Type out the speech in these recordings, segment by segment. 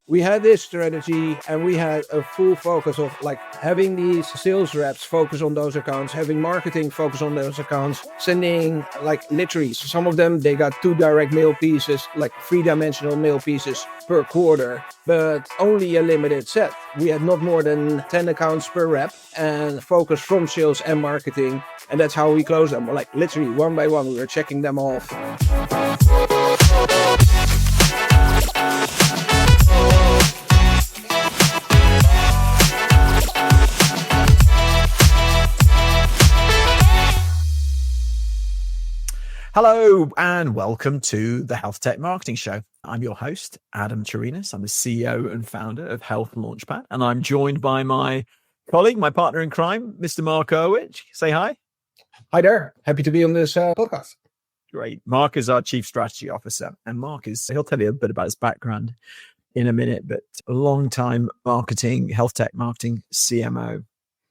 we had this strategy and we had a full focus of like having these sales reps focus on those accounts, having marketing focus on those accounts, sending like literally some of them, they got 2 direct mail pieces, like 3-dimensional mail pieces per quarter, but only a limited set. We had not more than 10 accounts per rep and focus from sales and marketing. And that's how we closed them. Like literally one by one, we were checking them off. Hello and welcome to the HealthTech Marketing Show. I'm your host, Adam Chirinas. I'm the CEO and founder of Health Launchpad, and I'm joined by my colleague, my partner in crime, Mr. Mark Erwich. Say hi. Hi there. Happy to be on this podcast. Great. Mark is our Chief Strategy Officer, and Mark he'll tell you a bit about his background in a minute, but a long-time HealthTech marketing CMO.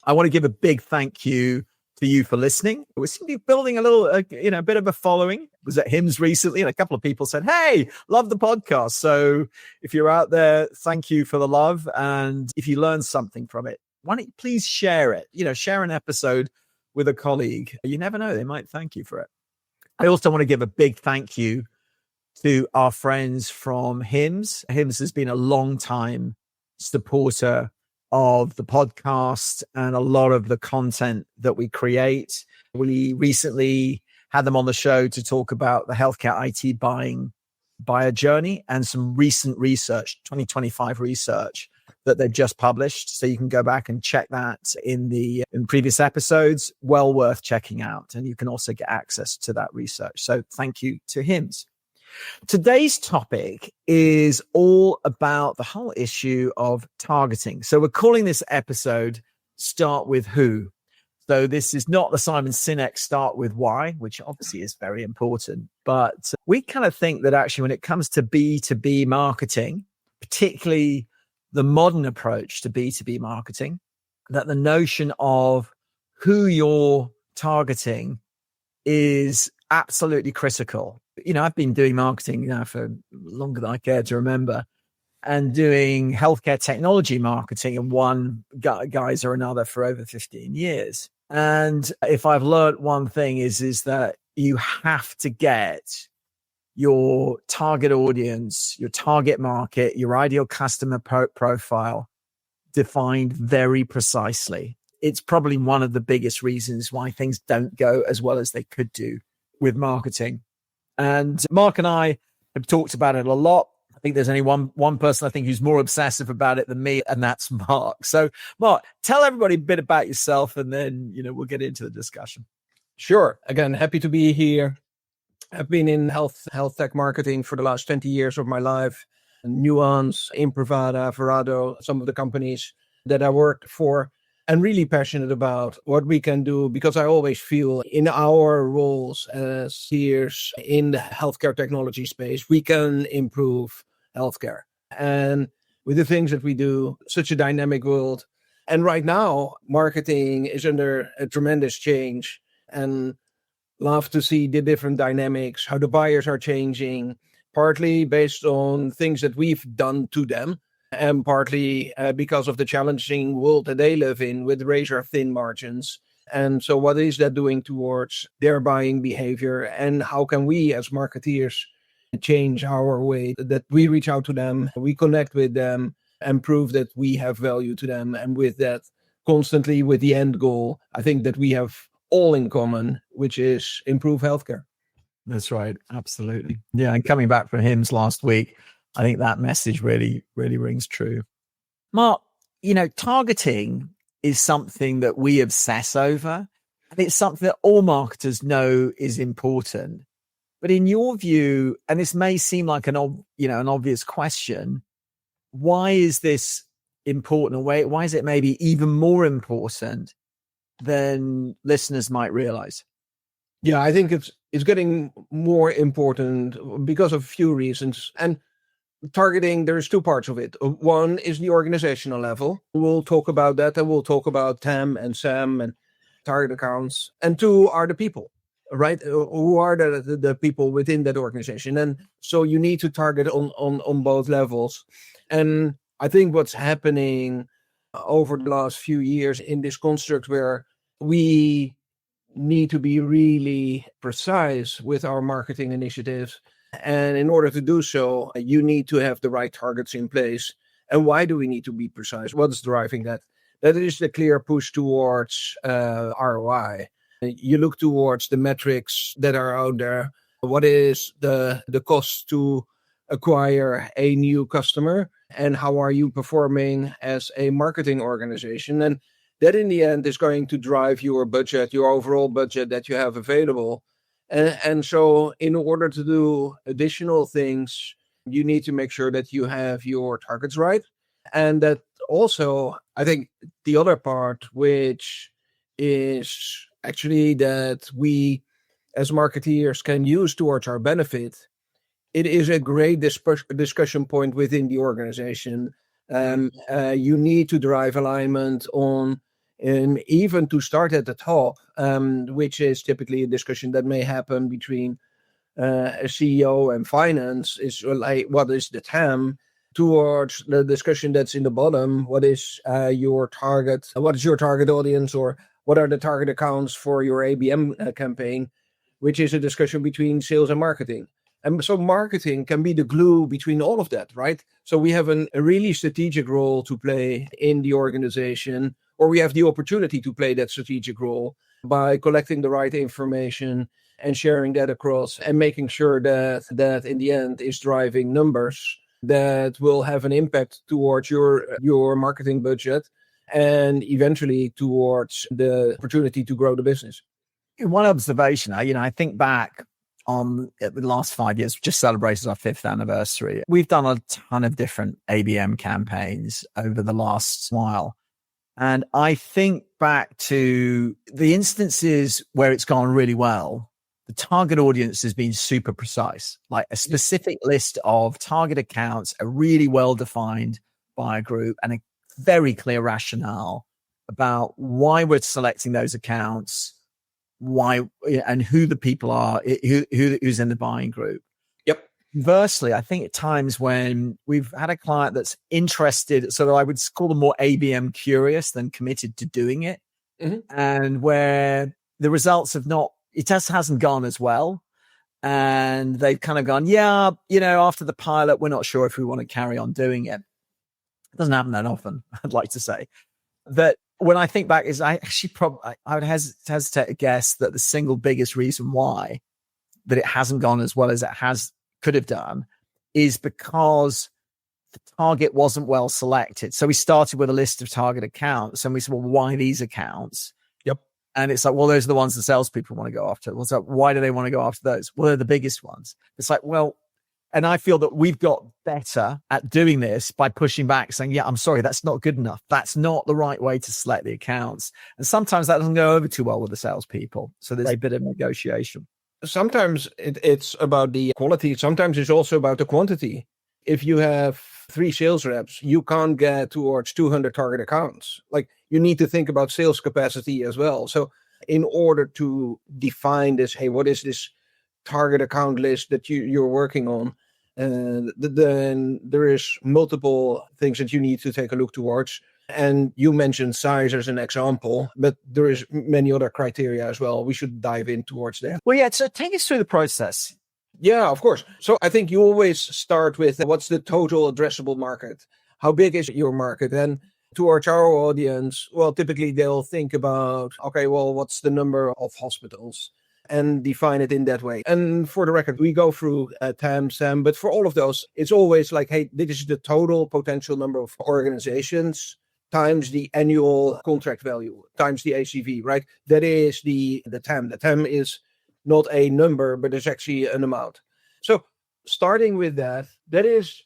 I want to give a big thank you to you for listening. We seem to be building a bit of a following. I was at HIMSS recently and a couple of people said, hey, love the podcast. So if you're out there, thank you for the love. And if you learn something from it, why don't you please share it? Share an episode with a colleague. You never know, they might thank you for it. I also want to give a big thank you to our friends from HIMSS. HIMSS has been a long time supporter of the podcast and a lot of the content that we create. We recently had them on the show to talk about the healthcare IT buyer journey and some recent research, 2025 research that they've just published. So you can go back and check that in previous episodes. Well worth checking out. And you can also get access to that research. So thank you to HIMSS. Today's topic is all about the whole issue of targeting. So we're calling this episode Start With Who. So this is not the Simon Sinek Start With Why, which obviously is very important. But we kind of think that actually when it comes to B2B marketing, particularly the modern approach to B2B marketing, that the notion of who you're targeting is absolutely critical. I've been doing marketing now for longer than I care to remember and doing healthcare technology marketing in one guise or another for over 15 years. And if I've learned one thing is that you have to get your target audience, your target market, your ideal customer profile defined very precisely. It's probably one of the biggest reasons why things don't go as well as they could do with marketing. And Mark and I have talked about it a lot. I think there's only one person I think who's more obsessive about it than me, and that's Mark. So Mark, tell everybody a bit about yourself and then, we'll get into the discussion. Sure. Again, happy to be here. I've been in health tech marketing for the last 20 years of my life. Nuance, Imprivata, Verado, some of the companies that I worked for. And really passionate about what we can do, because I always feel in our roles as peers in the healthcare technology space, we can improve healthcare. And with the things that we do, such a dynamic world. And right now, marketing is under a tremendous change, and love to see the different dynamics, how the buyers are changing, partly based on things that we've done to them, and partly because of the challenging world that they live in with razor-thin margins. And so what is that doing towards their buying behavior? And how can we as marketeers change our way that we reach out to them, we connect with them, and prove that we have value to them? And with that, constantly with the end goal, I think that we have all in common, which is improve healthcare. That's right. Absolutely. Yeah. And coming back from HIMSS last week, I think that message really, really rings true. Mark, targeting is something that we obsess over, and it's something that all marketers know is important. But in your view, and this may seem like an obvious question, why is this important? Why is it maybe even more important than listeners might realize? Yeah, I think it's getting more important because of a few reasons. And targeting, there's 2 parts of it. One is the organizational level. We'll talk about that, and we'll talk about TAM and SAM and target accounts. And 2 are the people, right? Who are the people within that organization? And so you need to target on both levels. And I think what's happening over the last few years in this construct where we need to be really precise with our marketing initiatives. And in order to do so, you need to have the right targets in place. And why do we need to be precise? What's driving that? That is the clear push towards ROI. You look towards the metrics that are out there. What is the cost to acquire a new customer? And how are you performing as a marketing organization? And that in the end is going to drive your budget, your overall budget that you have available. And so in order to do additional things, you need to make sure that you have your targets right. And that also, I think the other part, which is actually that we as marketeers can use towards our benefit, it is a great discussion point within the organization. You need to drive alignment on, even to start at the top, which is typically a discussion that may happen between a CEO and finance, is like, what is the TAM, towards the discussion that's in the bottom. What is your target? What is your target audience, or what are the target accounts for your ABM campaign, which is a discussion between sales and marketing. And so marketing can be the glue between all of that, right? So we have a really strategic role to play in the organization, or we have the opportunity to play that strategic role by collecting the right information and sharing that across, and making sure that in the end is driving numbers that will have an impact towards your marketing budget and eventually towards the opportunity to grow the business. One observation, I think back on the last 5 years, just celebrated our 5th anniversary. We've done a ton of different ABM campaigns over the last while. And I think back to the instances where it's gone really well. The target audience has been super precise, like a specific list of target accounts, a really well-defined buyer group, and a very clear rationale about why we're selecting those accounts, why and who the people are, who's in the buying group. Yep. Conversely, I think at times when we've had a client that's interested, so I would call them more ABM curious than committed to doing it, and where the results have not, it just hasn't gone as well. And they've kind of gone, after the pilot, we're not sure if we want to carry on doing it. It doesn't happen that often, I'd like to say. That when I think back is I would hesitate to guess that the single biggest reason why that it hasn't gone as well as it could have done is because the target wasn't well selected. So we started with a list of target accounts and we said, well, why these accounts? Yep. And it's like, well, those are the ones the salespeople want to go after. Well, so why do they want to go after those? Well, they're the biggest ones. It's like, well, and I feel that we've got better at doing this by pushing back, saying, yeah, I'm sorry, that's not good enough. That's not the right way to select the accounts. And sometimes that doesn't go over too well with the salespeople. So there's a bit of negotiation. Sometimes it's about the quality. Sometimes it's also about the quantity. If you have 3 sales reps, you can't get towards 200 target accounts. Like, you need to think about sales capacity as well. So in order to define this, hey, what is this target account list that you're working on? Then there is multiple things that you need to take a look towards. And you mentioned size as an example, but there is many other criteria as well. We should dive in towards that. Well, yeah. So take us through the process. Yeah, of course. So I think you always start with what's the total addressable market? How big is your market? And towards our audience, well, typically they'll think about, okay, well, what's the number of hospitals? And define it in that way. And for the record, we go through TAM, SAM, but for all of those, it's always like, hey, this is the total potential number of organizations times the annual contract value times the ACV, right? That is the TAM. The TAM is not a number, but it's actually an amount. So starting with that is...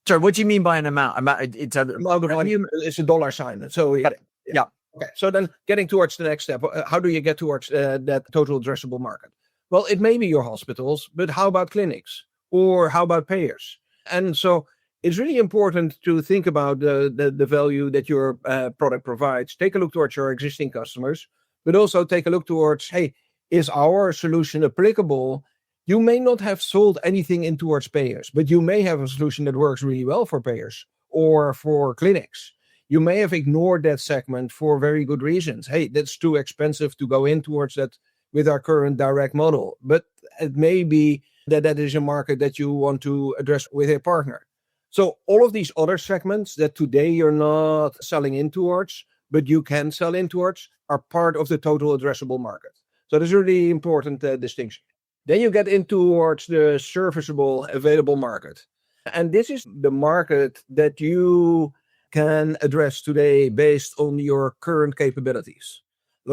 Sorry, what do you mean by an amount? It's a dollar sign. So yeah. Okay, so then getting towards the next step, how do you get towards that total addressable market? Well, it may be your hospitals, but how about clinics? Or how about payers? And so it's really important to think about the value that your product provides. Take a look towards your existing customers, but also take a look towards, hey, is our solution applicable? You may not have sold anything in towards payers, but you may have a solution that works really well for payers. or for clinics. You may have ignored that segment for very good reasons. Hey, that's too expensive to go in towards that with our current direct model. But it may be that is a market that you want to address with a partner. So all of these other segments that today you're not selling in towards, but you can sell in towards, are part of the total addressable market. So that's a really important distinction. Then you get in towards the serviceable available market. And this is the market that you can address today based on your current capabilities.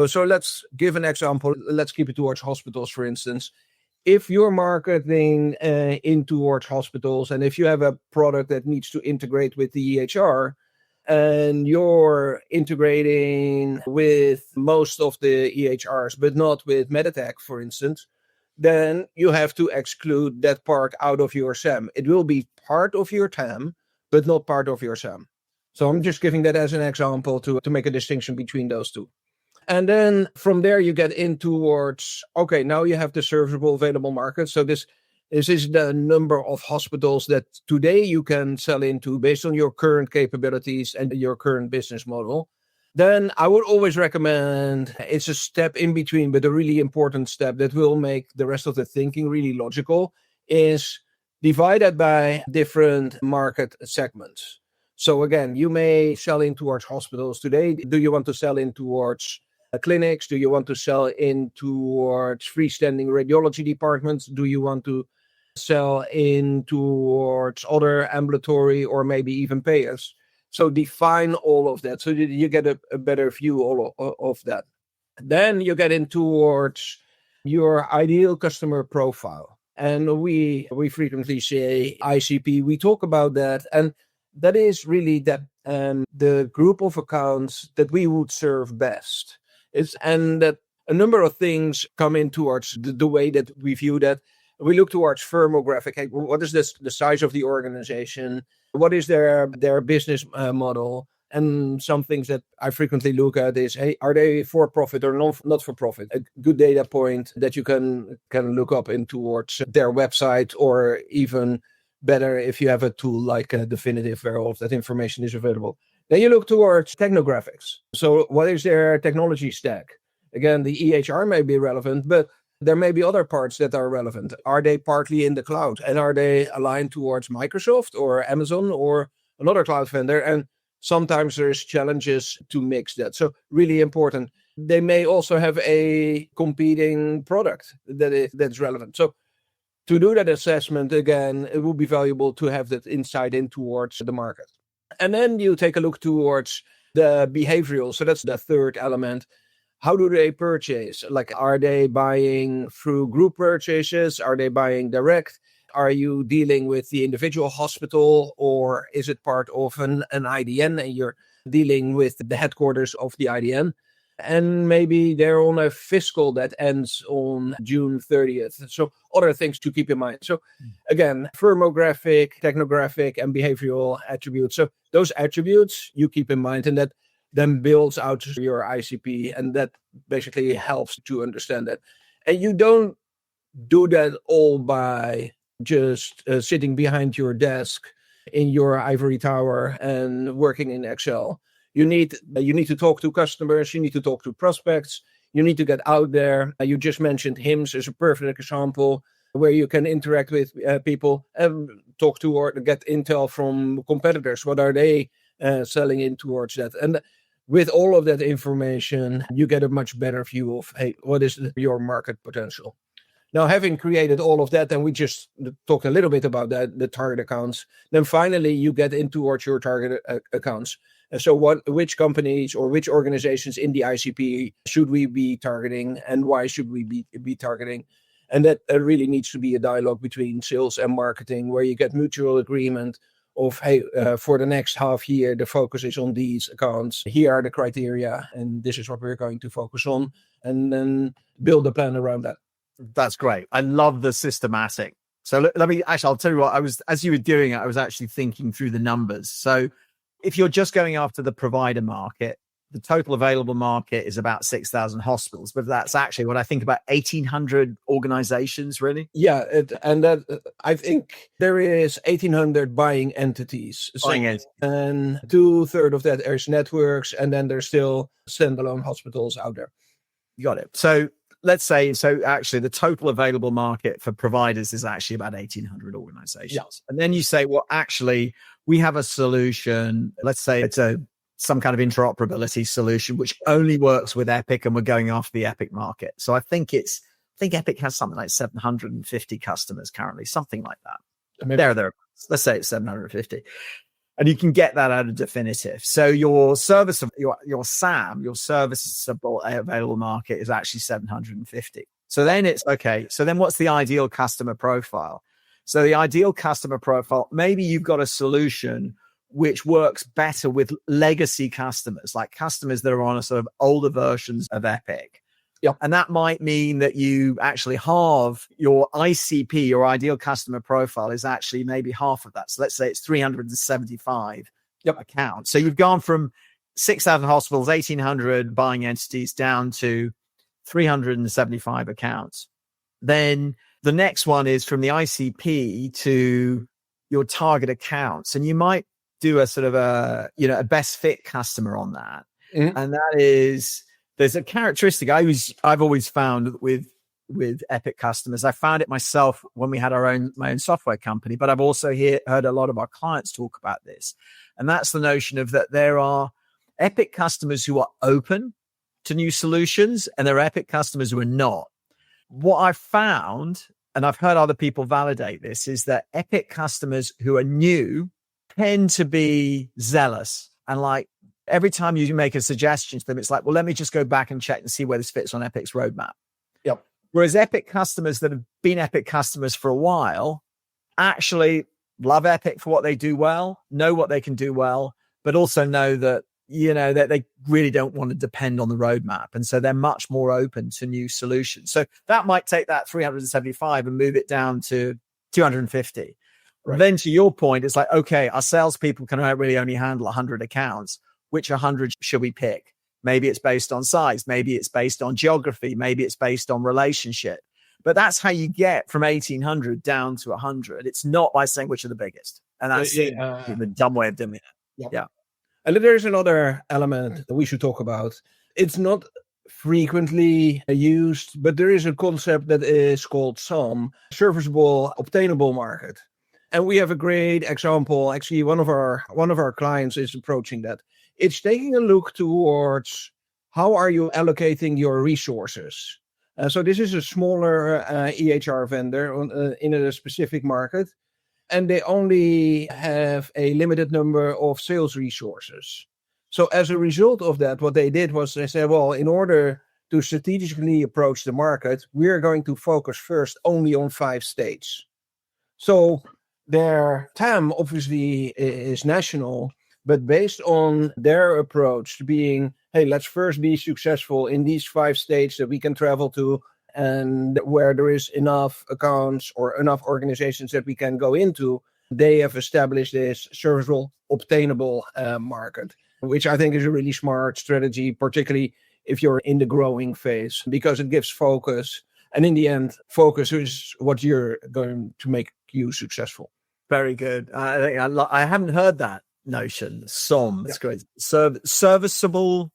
So let's give an example. Let's keep it towards hospitals, for instance. If you're marketing in towards hospitals, and if you have a product that needs to integrate with the EHR, and you're integrating with most of the EHRs, but not with Meditech, for instance, then you have to exclude that part out of your SAM. It will be part of your TAM, but not part of your SAM. So I'm just giving that as an example to make a distinction between those two. And then from there, you get in towards, okay, now you have the serviceable available market. So this is the number of hospitals that today you can sell into based on your current capabilities and your current business model. Then I would always recommend, it's a step in between, but a really important step that will make the rest of the thinking really logical, is divide that by different market segments. So again, you may sell in towards hospitals today. Do you want to sell in towards clinics? Do you want to sell in towards freestanding radiology departments? Do you want to sell in towards other ambulatory or maybe even payers? So define all of that so that you get a better view of that. Then you get in towards your ideal customer profile. And we frequently say ICP. We talk about that. And that is really that the group of accounts that we would serve best. And that a number of things come in towards the way that we view that. We look towards Firmographic. Hey, what is the size of the organization? What is their business model? And some things that I frequently look at is, hey, are they for profit or not for profit? A good data point that you can look up in towards their website, or even better if you have a tool like Definitive where all of that information is available. Then you look towards Technographics. So what is their technology stack? Again, the EHR may be relevant, but there may be other parts that are relevant. Are they partly in the cloud? And are they aligned towards Microsoft or Amazon or another cloud vendor? And sometimes there's challenges to mix that. So really important. They may also have a competing product that's relevant. So to do that assessment, again, it will be valuable to have that insight in towards the market. And then you take a look towards the behavioral. So that's the third element. How do they purchase? Like, are they buying through group purchases? Are they buying direct? Are you dealing with the individual hospital, or is it part of an IDN and you're dealing with the headquarters of the IDN? And maybe they're on a fiscal that ends on June 30th. So other things to keep in mind. So again, Firmographic, Technographic, and behavioral attributes. So those attributes you keep in mind, and that then builds out your ICP, and that basically helps to understand that. And you don't do that all by just sitting behind your desk in your ivory tower and working in Excel. You need to talk to customers. You need to talk to prospects. You need to get out there. You just mentioned HIMSS as a perfect example where you can interact with people and talk to or get intel from competitors. What are they selling in towards that? And with all of that information, you get a much better view of, hey, what is your market potential? Now, having created all of that, and we just talked a little bit about that, the target accounts, then finally you get in towards your target accounts. So which companies or which organizations in the ICP should we be targeting, and why should we be targeting? And that really needs to be a dialogue between sales and marketing where you get mutual agreement of, hey, for the next half year, the focus is on these accounts. Here are the criteria, and this is what we're going to focus on, and then build a plan around that. That's great. I love the systematic. So I'll tell you what, as you were doing it, I was actually thinking through the numbers. So if you're just going after the provider market, the total available market is about 6,000 hospitals, but that's actually what I think about 1,800 organizations, really. Yeah, I think there is 1,800 buying entities. And 2/3 of that is networks, and then there's still standalone hospitals out there. You got it. So let's say, actually the total available market for providers is actually about 1,800 organizations. Yeah. And then you say, well, actually, we have a solution. Let's say it's some kind of interoperability solution, which only works with Epic, and we're going after the Epic market. So I think Epic has something like 750 customers currently, something like that. There. Let's say it's 750. And you can get that out of Definitive. So your SAM, your serviceable available market, is actually 750. So then it's okay. So then what's the ideal customer profile? So the ideal customer profile, maybe you've got a solution which works better with legacy customers, like customers that are on a sort of older versions of Epic. Yep. And that might mean that you actually halve your ICP, your ideal customer profile, is actually maybe half of that. So let's say it's 375 accounts. So you've gone from 6,000 hospitals, 1,800 buying entities, down to 375 accounts. Then the next one is from the ICP to your target accounts. And you might do a sort of a best fit customer on that. Mm-hmm. And that is, there's a characteristic I've always found with Epic customers. I found it myself when we had my own software company, but I've also heard a lot of our clients talk about this. And that's the notion of that there are Epic customers who are open to new solutions, and there are Epic customers who are not. What I've found, and I've heard other people validate this, is that Epic customers who are new tend to be zealous, and like every time you make a suggestion to them, it's like, well, let me just go back and check and see where this fits on Epic's roadmap. Yep. Whereas Epic customers that have been Epic customers for a while actually love Epic for what they do well, know what they can do well, but also know that, that they really don't want to depend on the roadmap. And so they're much more open to new solutions. So that might take that 375 and move it down to 250. Right. Then to your point, it's like, okay, our salespeople can really only handle 100 accounts. Which 100 should we pick? Maybe it's based on size. Maybe it's based on geography. Maybe it's based on relationship. But that's how you get from 1,800 down to 100. It's not by saying which are the biggest. And that's the dumb way of doing it. Yeah. And there's another element that we should talk about. It's not frequently used, but there is a concept that is called SOM, Serviceable Obtainable Market. And we have a great example. Actually, one of our clients is approaching that. It's taking a look towards how are you allocating your resources. So this is a smaller EHR vendor in a specific market, and they only have a limited number of sales resources. So as a result of that, what they did was they said, well, in order to strategically approach the market, we're going to focus first only on 5 states. So their TAM obviously is national, but based on their approach to being, hey, let's first be successful in these 5 states that we can travel to and where there is enough accounts or enough organizations that we can go into, they have established this serviceable obtainable market, which I think is a really smart strategy, particularly if you're in the growing phase, because it gives focus. And in the end, focus is what you're going to make you successful. Very good. I haven't heard that notion. SOM. That's great. Serviceable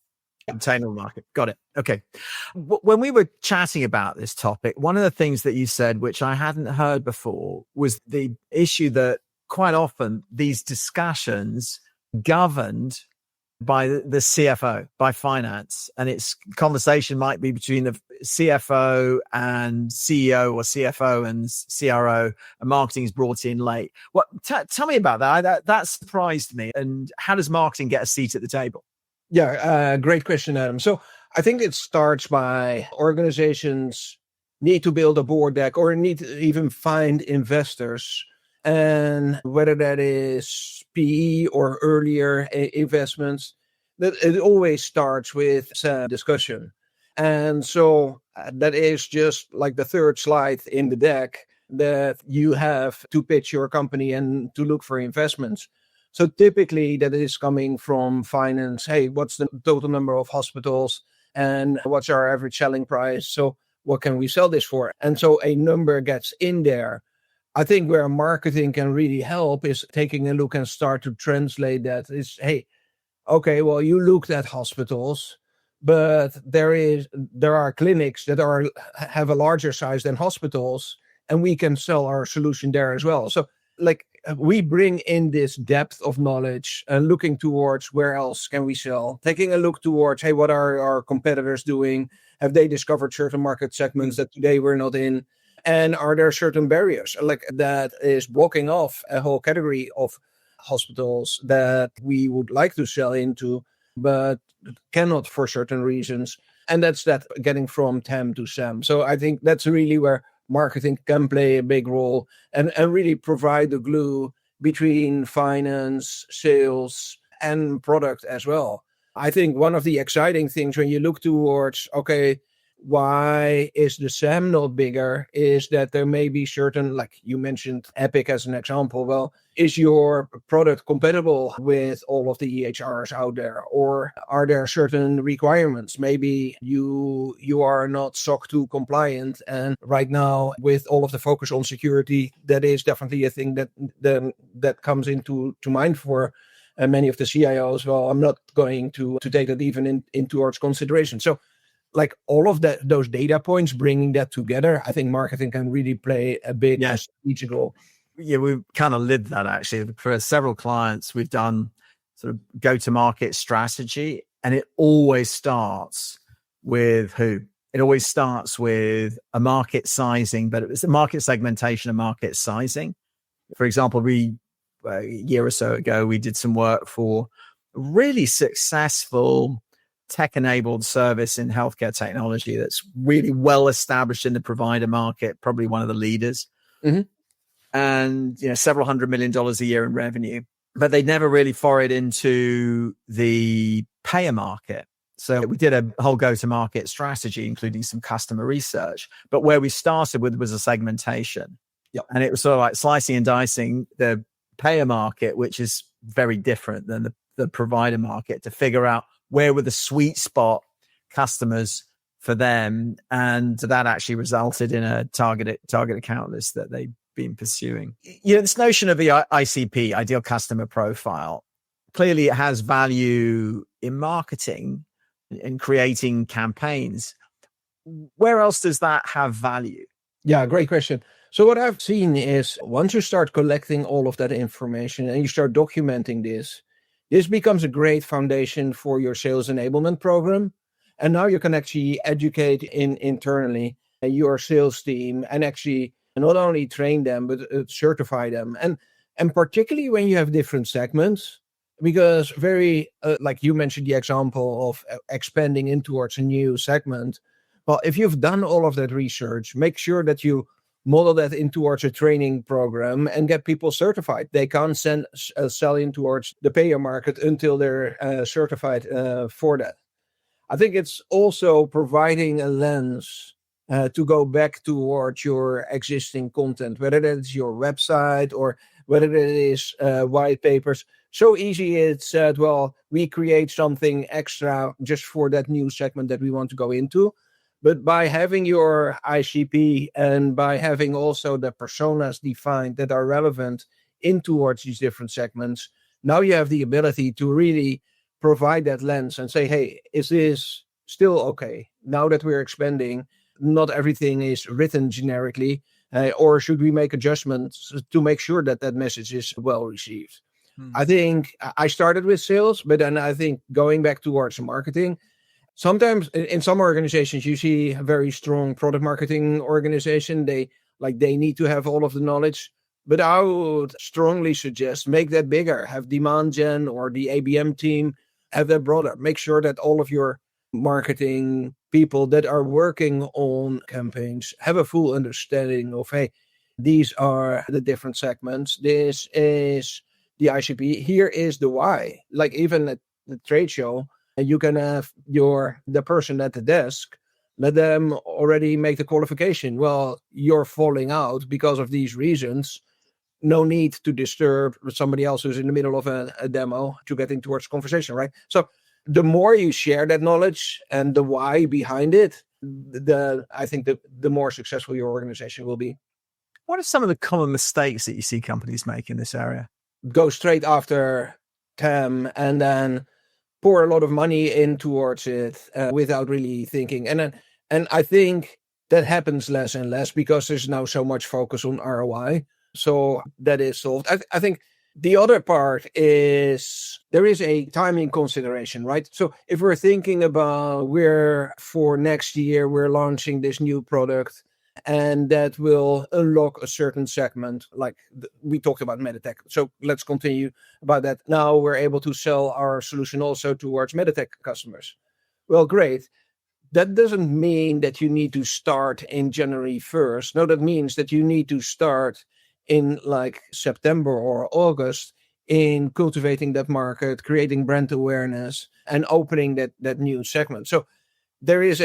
Obtainable Market. Got it. Okay. When we were chatting about this topic, one of the things that you said, which I hadn't heard before, was the issue that quite often these discussions governed by the CFO, by finance, and its conversation might be between the CFO and CEO or CFO and CRO, and marketing is brought in late. Tell me about that. That surprised me. And how does marketing get a seat at the table? Yeah, great question, Adam. So I think it starts by organizations need to build a board deck or need to even find investors. And whether that is PE or earlier investments, that it always starts with some discussion. And so that is just like the third slide in the deck that you have to pitch your company and to look for investments. So typically that is coming from finance. Hey, what's the total number of hospitals and what's our average selling price? So what can we sell this for? And so a number gets in there. I think where marketing can really help is taking a look and start to translate that. Is, hey, okay, well, you looked at hospitals, but there are clinics that have a larger size than hospitals, and we can sell our solution there as well. So like we bring in this depth of knowledge and looking towards where else can we sell, taking a look towards, hey, what are our competitors doing? Have they discovered certain market segments that today we're not in? And are there certain barriers like that is blocking off a whole category of hospitals that we would like to sell into, but cannot for certain reasons? And that's that getting from TAM to SAM. So I think that's really where marketing can play a big role and really provide the glue between finance, sales, and product as well. I think one of the exciting things when you look towards, okay, why is the SAM not bigger, is that there may be certain, like you mentioned Epic as an example. Well, is your product compatible with all of the EHRs out there? Or are there certain requirements? Maybe you are not SOC 2 compliant. And right now, with all of the focus on security, that is definitely a thing that comes into mind for many of the CIOs. Well, I'm not going to take that even into our consideration. So like all of those data points, bringing that together, I think marketing can really play a big strategic role. Yeah, we've kind of lived that actually. For several clients, we've done sort of go-to-market strategy, and it always starts with who? It always starts with a market sizing, but it's a market segmentation and market sizing. For example, a year or so ago, we did some work for a really successful tech-enabled service in healthcare technology that's really well established in the provider market, probably one of the leaders. Mm-hmm. And several $100 million a year in revenue, but they never really forayed into the payer market. So we did a whole go-to-market strategy, including some customer research. But where we started with was a segmentation. Yep. And it was sort of like slicing and dicing the payer market, which is very different than the provider market, to figure out where were the sweet spot customers for them. And that actually resulted in a target account list that they've been pursuing. This notion of the ICP, ideal customer profile, clearly it has value in marketing, in creating campaigns. Where else does that have value? Yeah, great question. So what I've seen is once you start collecting all of that information and you start documenting this becomes a great foundation for your sales enablement program. And now you can actually educate internally your sales team and actually not only train them, but certify them. And particularly when you have different segments, because like you mentioned the example of expanding in towards a new segment. Well, if you've done all of that research, make sure that you model that in towards a training program and get people certified. They can't sell in towards the payer market until they're certified for that. I think it's also providing a lens to go back towards your existing content, whether that's your website or whether it is white papers. So easy it's said, well, we create something extra just for that new segment that we want to go into. But by having your ICP and by having also the personas defined that are relevant in towards these different segments, now you have the ability to really provide that lens and say, hey, is this still okay? Now that we're expanding, not everything is written generically, or should we make adjustments to make sure that that message is well received? I think I started with sales, but then I think going back towards marketing, sometimes in some organizations, you see a very strong product marketing organization. They need to have all of the knowledge, but I would strongly suggest make that bigger. Have demand gen or the ABM team, have that broader. Make sure that all of your marketing people that are working on campaigns have a full understanding of, hey, these are the different segments. This is the ICP. Here is the why. Like even at the trade show, and you can have the person at the desk, let them already make the qualification. Well, you're falling out because of these reasons. no need to disturb somebody else who's in the middle of a demo to getting towards conversation, right? So the more you share that knowledge and the why behind it, I think the more successful your organization will be. What are some of the common mistakes that you see companies make in this area? Go straight after TAM and then pour a lot of money in towards it without really thinking. And I think that happens less and less because there's now so much focus on ROI. So that is solved. I think the other part is there is a timing consideration, right? So if we're thinking about for next year, we're launching this new product and that will unlock a certain segment, like we talked about Meditech. So let's continue about that. Now we're able to sell our solution also towards Meditech customers. Well, great. That doesn't mean that you need to start in January 1st. No, that means that you need to start in like September or August in cultivating that market, creating brand awareness, and opening that new segment. So there is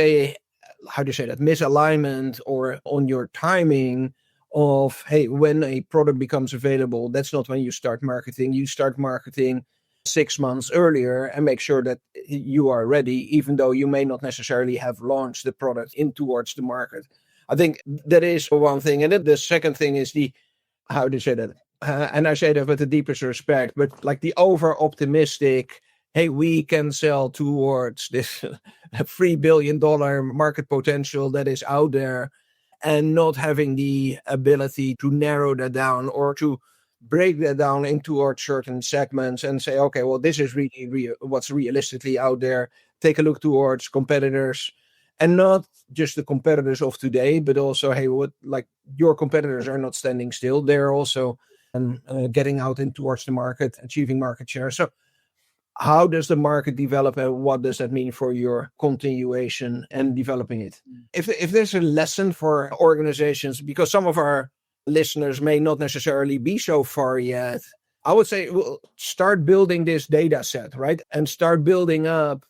misalignment or on your timing of, hey, when a product becomes available, that's not when you start marketing. You start marketing 6 months earlier and make sure that you are ready, even though you may not necessarily have launched the product in towards the market. I think that is one thing. And then the second thing is and I say that with the deepest respect, but like the over-optimistic, hey, we can sell towards this $3 billion market potential that is out there, and not having the ability to narrow that down or to break that down into certain segments and say, okay, well, this is really what's realistically out there. Take a look towards competitors, and not just the competitors of today, but also, hey, your competitors are not standing still. They're also getting out in towards the market, achieving market share. So how does the market develop and what does that mean for your continuation and developing it? If there's a lesson for organizations, because some of our listeners may not necessarily be so far yet, I would say, well, start building this data set, right? And start building up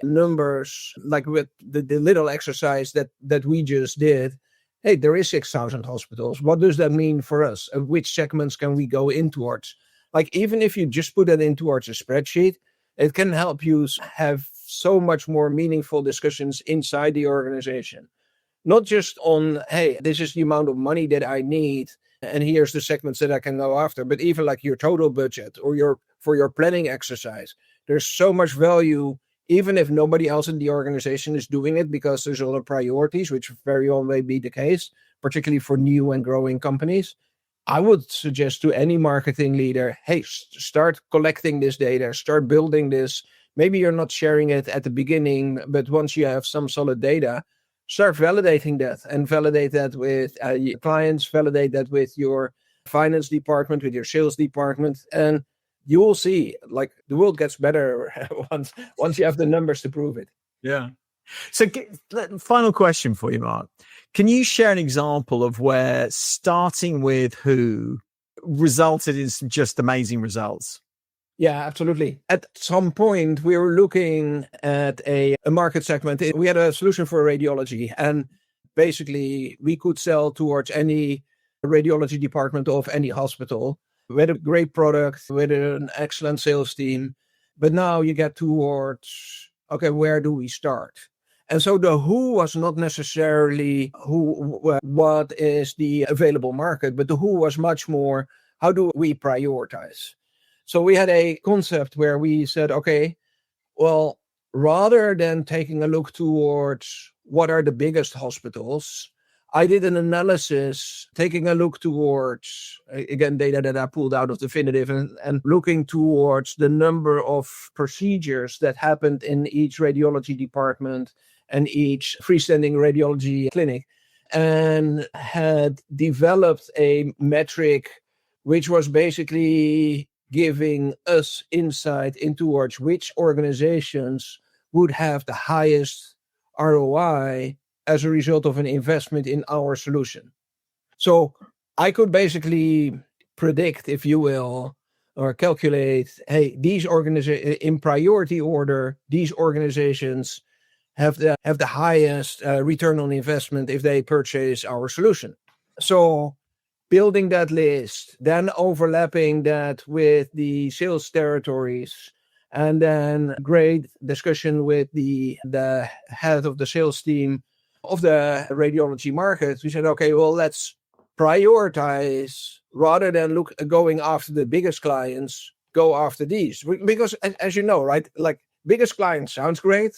numbers, like with the little exercise that we just did. Hey, there is 6,000 hospitals. What does that mean for us? Which segments can we go in towards? Like, even if you just put that in towards a spreadsheet, it can help you have so much more meaningful discussions inside the organization. Not just on, hey, this is the amount of money that I need, and here's the segments that I can go after, but even like your total budget or for your planning exercise. There's so much value, even if nobody else in the organization is doing it, because there's other priorities, which very often may be the case, particularly for new and growing companies. I would suggest to any marketing leader, hey, start collecting this data, start building this. Maybe you're not sharing it at the beginning, but once you have some solid data, start validating that and validate that with your clients, validate that with your finance department, with your sales department, and you will see, like, the world gets better once you have the numbers to prove it. Yeah. So final question for you, Mark. Can you share an example of where starting with who resulted in some just amazing results? Yeah, absolutely. At some point, we were looking at a market segment. We had a solution for radiology, and basically we could sell towards any radiology department of any hospital. We had a great product, we had an excellent sales team, but now you get towards, okay, where do we start? And so the who was not necessarily what is the available market, but the who was much more, how do we prioritize? So we had a concept where we said, okay, well, rather than taking a look towards what are the biggest hospitals, I did an analysis, taking a look towards, again, data that I pulled out of Definitive, and looking towards the number of procedures that happened in each radiology department and each freestanding radiology clinic, and had developed a metric which was basically giving us insight into which organizations would have the highest ROI as a result of an investment in our solution. So I could basically predict, if you will, or calculate, hey, these organizations, in priority order, these organizations have the highest return on investment if they purchase our solution. So building that list, then overlapping that with the sales territories, and then great discussion with the head of the sales team of the radiology market. We said, okay, well, let's prioritize rather than going after the biggest clients, go after these. Because as you know, right, like biggest clients sounds great,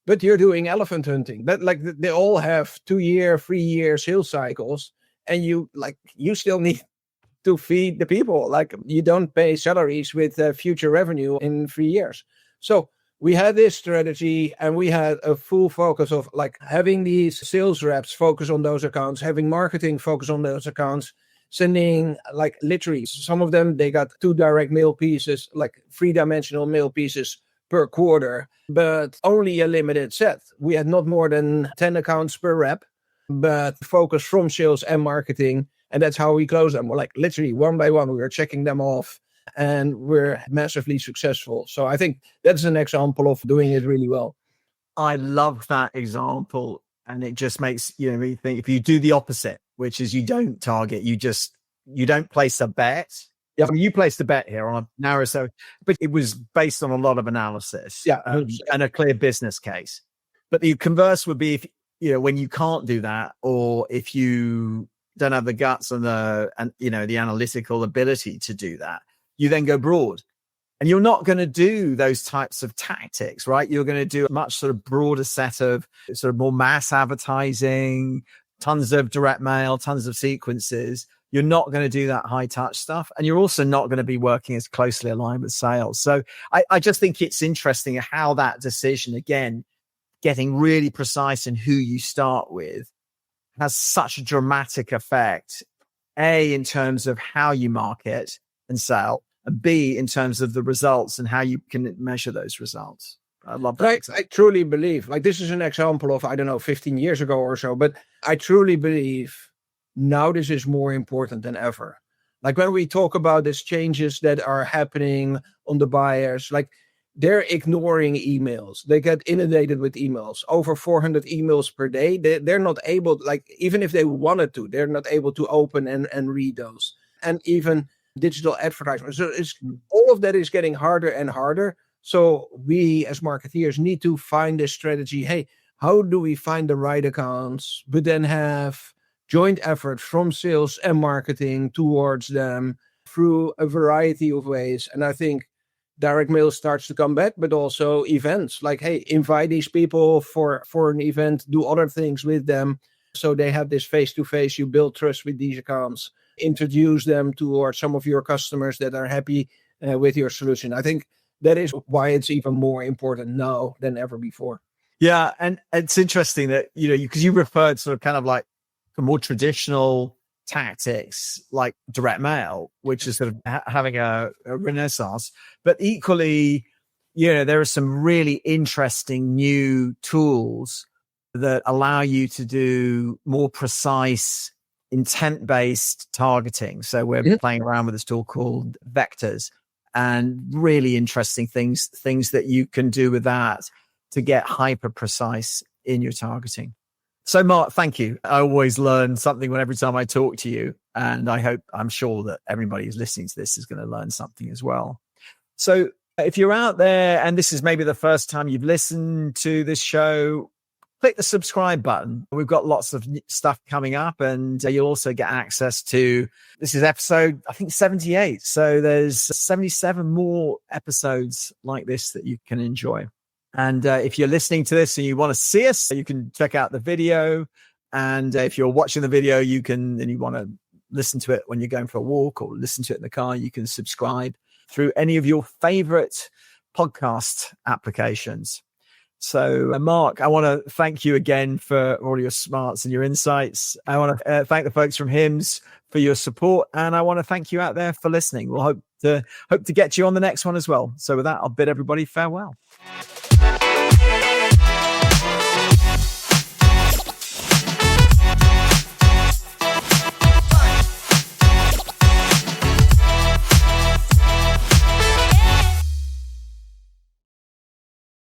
but you're doing elephant hunting. But like they all have 2-year, 3-year sales cycles, and you still need to feed the people. Like you don't pay salaries with future revenue in 3 years. So we had this strategy, and we had a full focus of like having these sales reps focus on those accounts, having marketing focus on those accounts, sending like literally some of them, they got 2 direct mail pieces, like 3-dimensional mail pieces per quarter, but only a limited set. We had not more than 10 accounts per rep, but focus from sales and marketing. And that's how we close them. We're like literally one by one, we were checking them off, and we're massively successful. So I think that's an example of doing it really well. I love that example. And it just makes, me think, if you do the opposite, which is you don't target, you don't place a bet. Yeah, I mean, you placed a bet here on a narrow, but it was based on a lot of analysis, and a clear business case. But the converse would be if, when you can't do that, or if you don't have the guts and the analytical ability to do that, you then go broad. And you're not going to do those types of tactics, right? You're going to do a much sort of broader set of sort of more mass advertising, tons of direct mail, tons of sequences. You're not going to do that high touch stuff. And you're also not going to be working as closely aligned with sales. So I just think it's interesting how that decision, again, getting really precise in who you start with, has such a dramatic effect, A, in terms of how you market and sell, and B, in terms of the results and how you can measure those results. I love that. I truly believe, like this is an example of, 15 years ago or so, but I truly believe now this is more important than ever. Like when we talk about these changes that are happening on the buyers, like they're ignoring emails. They get inundated with emails, over 400 emails per day. They're not able, like even if they wanted to, they're not able to open and read those. And even digital advertising. So all of that is getting harder and harder. So we as marketeers need to find this strategy. Hey, how do we find the right accounts, but then have joint effort from sales and marketing towards them through a variety of ways? And I think direct mail starts to come back, but also events like, hey, invite these people for an event, do other things with them. So they have this face-to-face, you build trust with these accounts, introduce them to some of your customers that are happy with your solution. I think that is why it's even more important now than ever before. Yeah. And it's interesting that, because you referred sort of kind of like the more traditional tactics like direct mail, which is sort of having a renaissance, but equally, there are some really interesting new tools that allow you to do more precise intent-based targeting. So we're playing around with this tool called vectors, and really interesting things that you can do with that to get hyper precise in your targeting. So Mark, thank you. I always learn something every time I talk to you. And I'm sure that everybody who's listening to this is going to learn something as well. So if you're out there and this is maybe the first time you've listened to this show, click the subscribe button. We've got lots of stuff coming up, and you'll also get access to, this is episode, I think 78. So there's 77 more episodes like this that you can enjoy. And if you're listening to this and you want to see us, you can check out the video. And if you're watching the video, and you want to listen to it when you're going for a walk or listen to it in the car, you can subscribe through any of your favorite podcast applications. So, Mark, I want to thank you again for all your smarts and your insights. I want to thank the folks from HIMSS for your support, and I want to thank you out there for listening. We'll hope to get you on the next one as well. So with that, I'll bid everybody farewell.